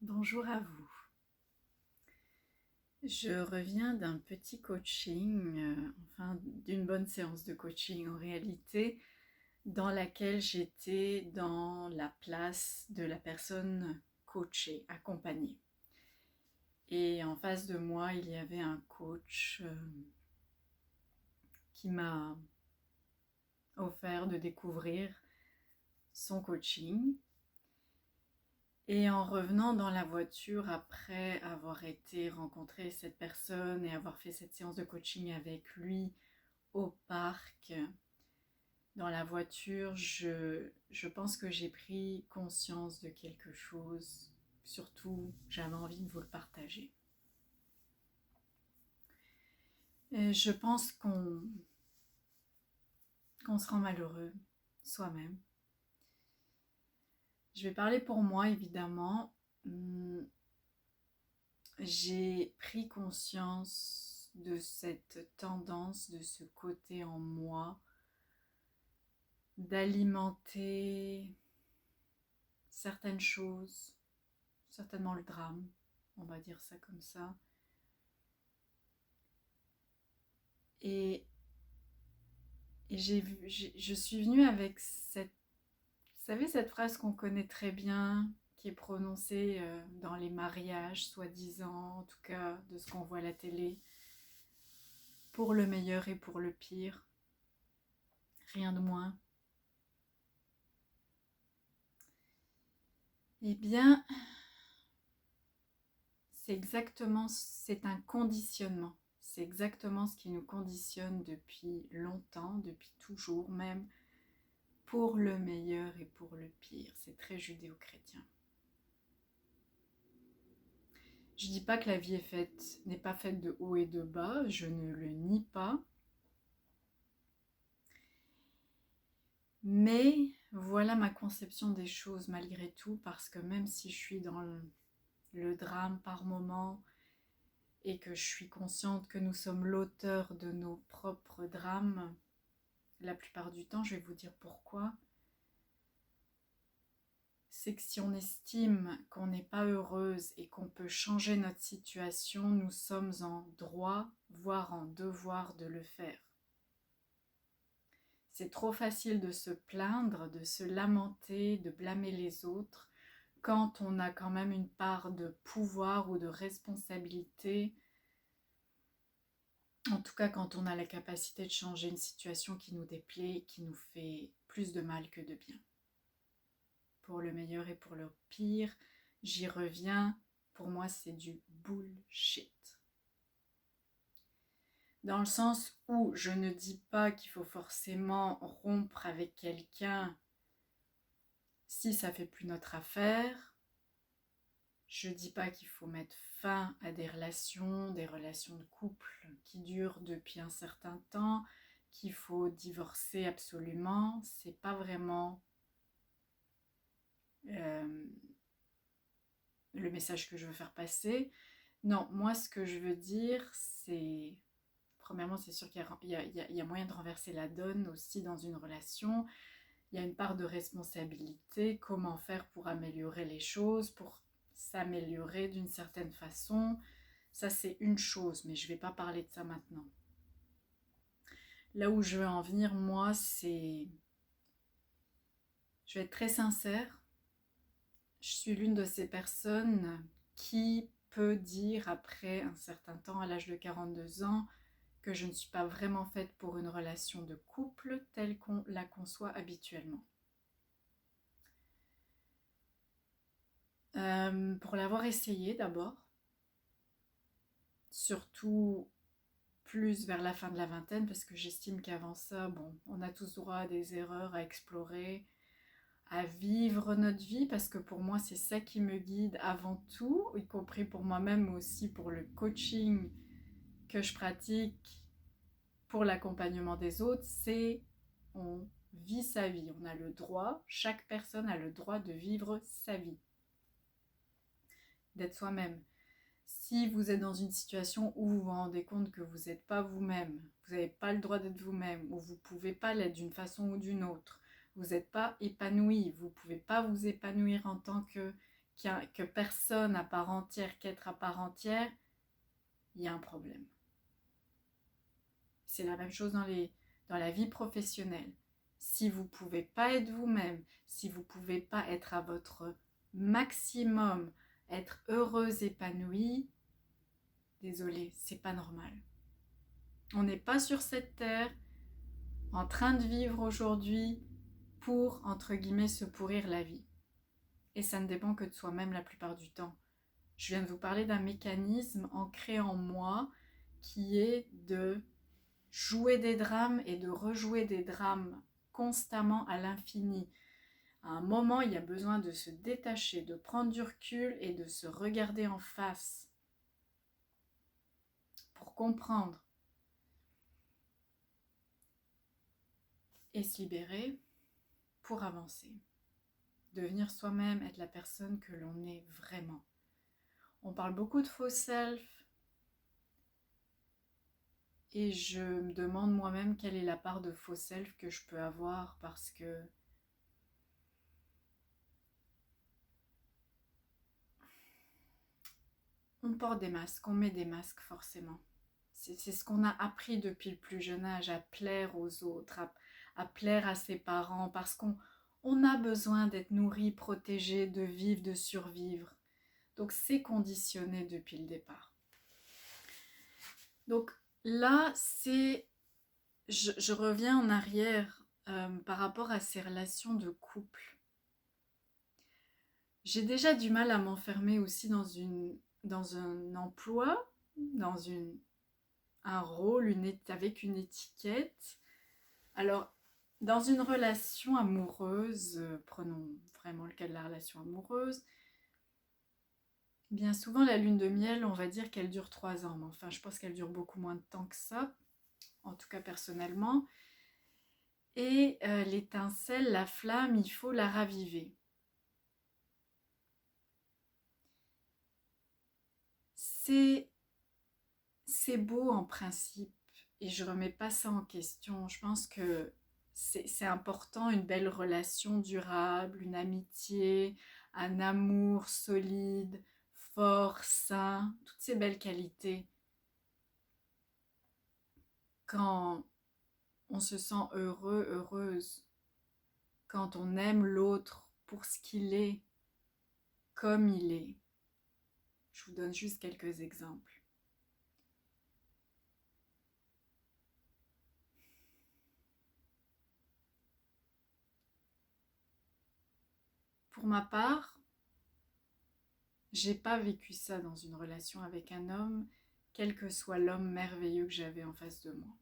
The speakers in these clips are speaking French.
Bonjour à vous. Je reviens d'un petit coaching, d'une bonne séance de coaching en réalité, dans laquelle j'étais dans la place de la personne coachée, accompagnée. Et en face de moi, il y avait un coach qui m'a offert de découvrir son coaching. Et en revenant dans la voiture après avoir été rencontrer cette personne et avoir fait cette séance de coaching avec lui au parc, dans la voiture, je pense que j'ai pris conscience de quelque chose. Surtout, j'avais envie de vous le partager. Et je pense qu'on se rend malheureux soi-même. Je vais parler pour moi, évidemment. J'ai pris conscience de cette tendance, de ce côté en moi, d'alimenter certaines choses, certainement le drame, on va dire ça comme ça. Et, je suis venue avec vous savez, cette phrase qu'on connaît très bien, qui est prononcée dans les mariages, soi-disant, en tout cas de ce qu'on voit à la télé, pour le meilleur et pour le pire, rien de moins. Eh bien, c'est un conditionnement. C'est exactement ce qui nous conditionne depuis longtemps, depuis toujours même, pour le meilleur et pour le pire. C'est très judéo-chrétien. Je ne dis pas que la vie n'est pas faite de haut et de bas, je ne le nie pas. Mais voilà ma conception des choses malgré tout, parce que même si je suis dans le drame par moment, et que je suis consciente que nous sommes l'auteur de nos propres drames, la plupart du temps, je vais vous dire pourquoi. C'est que si on estime qu'on n'est pas heureuse et qu'on peut changer notre situation, nous sommes en droit, voire en devoir de le faire. C'est trop facile de se plaindre, de se lamenter, de blâmer les autres, quand on a quand même une part de pouvoir ou de responsabilité. En tout cas, quand on a la capacité de changer une situation qui nous déplaît, qui nous fait plus de mal que de bien. Pour le meilleur et pour le pire, j'y reviens, pour moi c'est du bullshit. Dans le sens où je ne dis pas qu'il faut forcément rompre avec quelqu'un si ça fait plus notre affaire. Je ne dis pas qu'il faut mettre fin à des relations de couple qui durent depuis un certain temps, qu'il faut divorcer absolument. C'est pas vraiment le message que je veux faire passer. Non, moi ce que je veux dire, c'est... Premièrement, c'est sûr qu'il y a moyen de renverser la donne aussi dans une relation. Il y a une part de responsabilité. Comment faire pour améliorer les choses, pour s'améliorer d'une certaine façon. Ça, c'est une chose, mais je ne vais pas parler de ça maintenant. Là où je veux en venir, moi, c'est... Je vais être très sincère. Je suis l'une de ces personnes qui peut dire après un certain temps, à l'âge de 42 ans, que je ne suis pas vraiment faite pour une relation de couple telle qu'on la conçoit habituellement. Pour l'avoir essayé d'abord, surtout plus vers la fin de la vingtaine, parce que j'estime qu'avant ça, bon, on a tous droit à des erreurs, à explorer, à vivre notre vie, parce que pour moi, c'est ça qui me guide avant tout, y compris pour moi-même aussi, pour le coaching que je pratique, pour l'accompagnement des autres, c'est on vit sa vie, on a le droit, chaque personne a le droit de vivre sa vie, d'être soi-même. Si vous êtes dans une situation où vous vous rendez compte que vous n'êtes pas vous-même, vous n'avez pas le droit d'être vous-même, ou vous ne pouvez pas l'être d'une façon ou d'une autre, vous n'êtes pas épanoui, vous ne pouvez pas vous épanouir en tant que que personne à part entière, qu'être à part entière, il y a un problème. C'est la même chose dans la vie professionnelle. Si vous ne pouvez pas être vous-même, si vous ne pouvez pas être à votre maximum, être heureuse, épanouie, désolé, c'est pas normal. On n'est pas sur cette terre en train de vivre aujourd'hui pour, entre guillemets, se pourrir la vie. Et ça ne dépend que de soi-même la plupart du temps. Je viens de vous parler d'un mécanisme ancré en moi qui est de jouer des drames et de rejouer des drames constamment à l'infini. À un moment, il y a besoin de se détacher, de prendre du recul et de se regarder en face pour comprendre et se libérer pour avancer. Devenir soi-même, être la personne que l'on est vraiment. On parle beaucoup de faux self et je me demande moi-même quelle est la part de faux self que je peux avoir parce que on porte des masques, on met des masques forcément. C'est ce qu'on a appris depuis le plus jeune âge, à plaire aux autres, à plaire à ses parents, parce qu'on a besoin d'être nourri, protégé, de vivre, de survivre. Donc c'est conditionné depuis le départ. Donc là, je reviens en arrière par rapport à ces relations de couple. J'ai déjà du mal à m'enfermer aussi dans un emploi, dans un rôle, avec une étiquette. Alors, dans une relation amoureuse, prenons vraiment le cas de la relation amoureuse, bien souvent la lune de miel, on va dire qu'elle dure 3 ans, mais enfin je pense qu'elle dure beaucoup moins de temps que ça, en tout cas personnellement. Et l'étincelle, la flamme, il faut la raviver. C'est beau en principe et je remets pas ça en question. Je pense que c'est important, une belle relation durable, une amitié, un amour solide, fort, sain, toutes ces belles qualités. Quand on se sent heureux, heureuse, quand on aime l'autre pour ce qu'il est, comme il est. Je vous donne juste quelques exemples. Pour ma part, j'ai pas vécu ça dans une relation avec un homme, quel que soit l'homme merveilleux que j'avais en face de moi.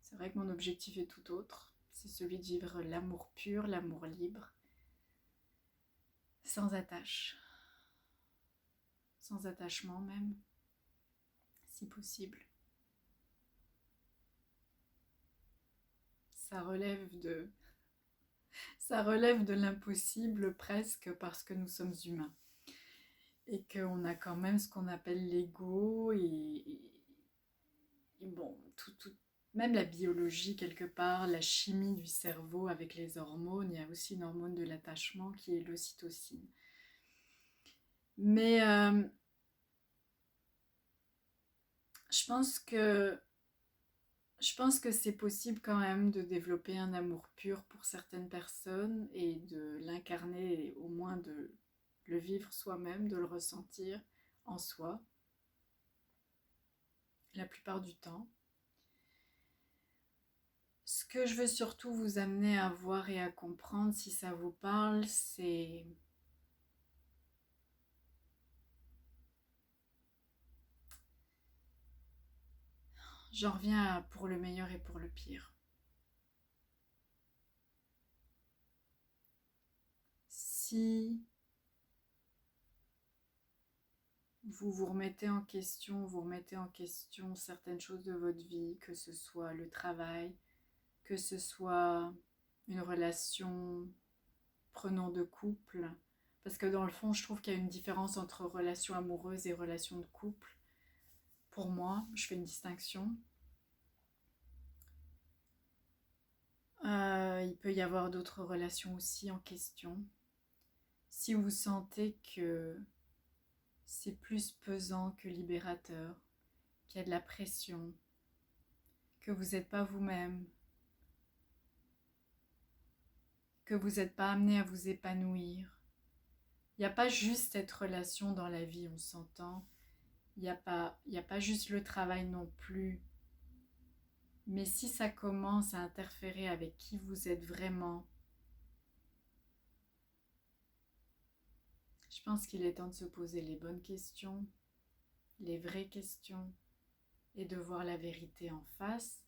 C'est vrai que mon objectif est tout autre, c'est celui de vivre l'amour pur, l'amour libre, sans attache, sans attachement même, si possible. Ça relève de l'impossible presque parce que nous sommes humains. Et qu'on a quand même ce qu'on appelle l'ego et bon, même la biologie quelque part, la chimie du cerveau avec les hormones, il y a aussi une hormone de l'attachement qui est l'ocytocine. Mais je pense que c'est possible quand même de développer un amour pur pour certaines personnes et de l'incarner, et au moins de le vivre soi-même, de le ressentir en soi, la plupart du temps. Ce que je veux surtout vous amener à voir et à comprendre, si ça vous parle, c'est j'en reviens pour le meilleur et pour le pire. Si vous remettez en question, certaines choses de votre vie, que ce soit le travail, que ce soit une relation, prenons de couple, parce que dans le fond, je trouve qu'il y a une différence entre relation amoureuse et relation de couple. Pour moi, je fais une distinction. Il peut y avoir d'autres relations aussi en question. Si vous sentez que c'est plus pesant que libérateur, qu'il y a de la pression, que vous n'êtes pas vous-même, que vous n'êtes pas amené à vous épanouir. Il n'y a pas juste cette relation dans la vie, on s'entend. Il n'y a pas juste le travail non plus. Mais si ça commence à interférer avec qui vous êtes vraiment, je pense qu'il est temps de se poser les bonnes questions, les vraies questions, et de voir la vérité en face,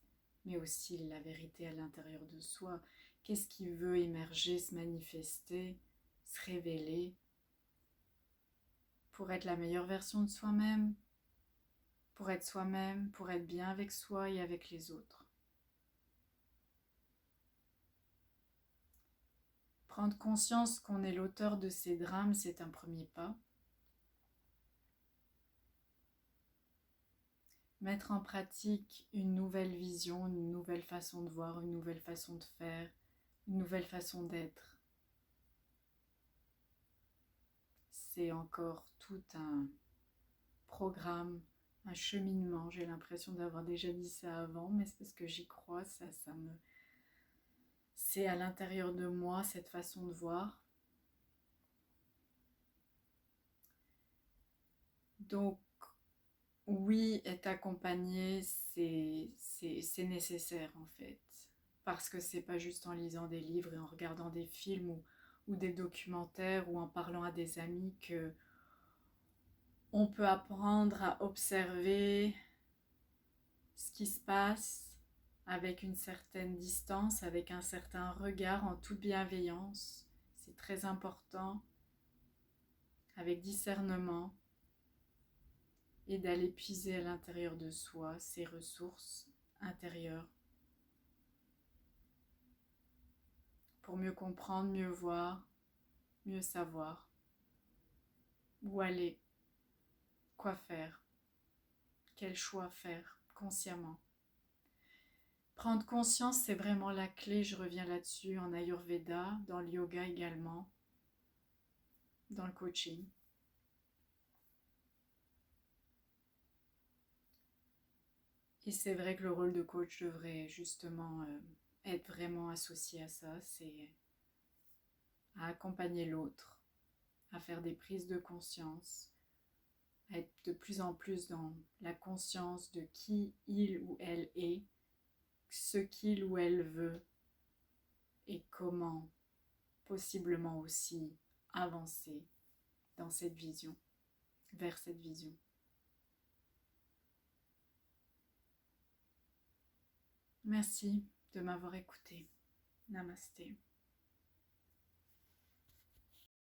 mais aussi la vérité à l'intérieur de soi. Qu'est-ce qui veut émerger, se manifester, se révéler pour être la meilleure version de soi-même, pour être soi-même, pour être bien avec soi et avec les autres. Prendre conscience qu'on est l'auteur de ces drames, c'est un premier pas. Mettre en pratique une nouvelle vision, une nouvelle façon de voir, une nouvelle façon de faire, une nouvelle façon d'être. C'est encore tout un programme, un cheminement. J'ai l'impression d'avoir déjà dit ça avant, mais c'est parce que j'y crois, c'est à l'intérieur de moi, cette façon de voir. Donc, oui, être accompagné, c'est nécessaire en fait. Parce que c'est pas juste en lisant des livres et en regardant des films ou des documentaires ou en parlant à des amis que on peut apprendre à observer ce qui se passe avec une certaine distance, avec un certain regard en toute bienveillance. C'est très important, avec discernement, et d'aller puiser à l'intérieur de soi ses ressources intérieures pour mieux comprendre, mieux voir, mieux savoir où aller, quoi faire, quel choix faire consciemment. Prendre conscience, c'est vraiment la clé, je reviens là-dessus, en Ayurveda, dans le yoga également, dans le coaching. Et c'est vrai que le rôle de coach devrait justement être vraiment associé à ça, c'est à accompagner l'autre, à faire des prises de conscience, à être de plus en plus dans la conscience de qui il ou elle est, ce qu'il ou elle veut et comment possiblement aussi avancer dans cette vision, vers cette vision. Merci de m'avoir écouté. Namasté.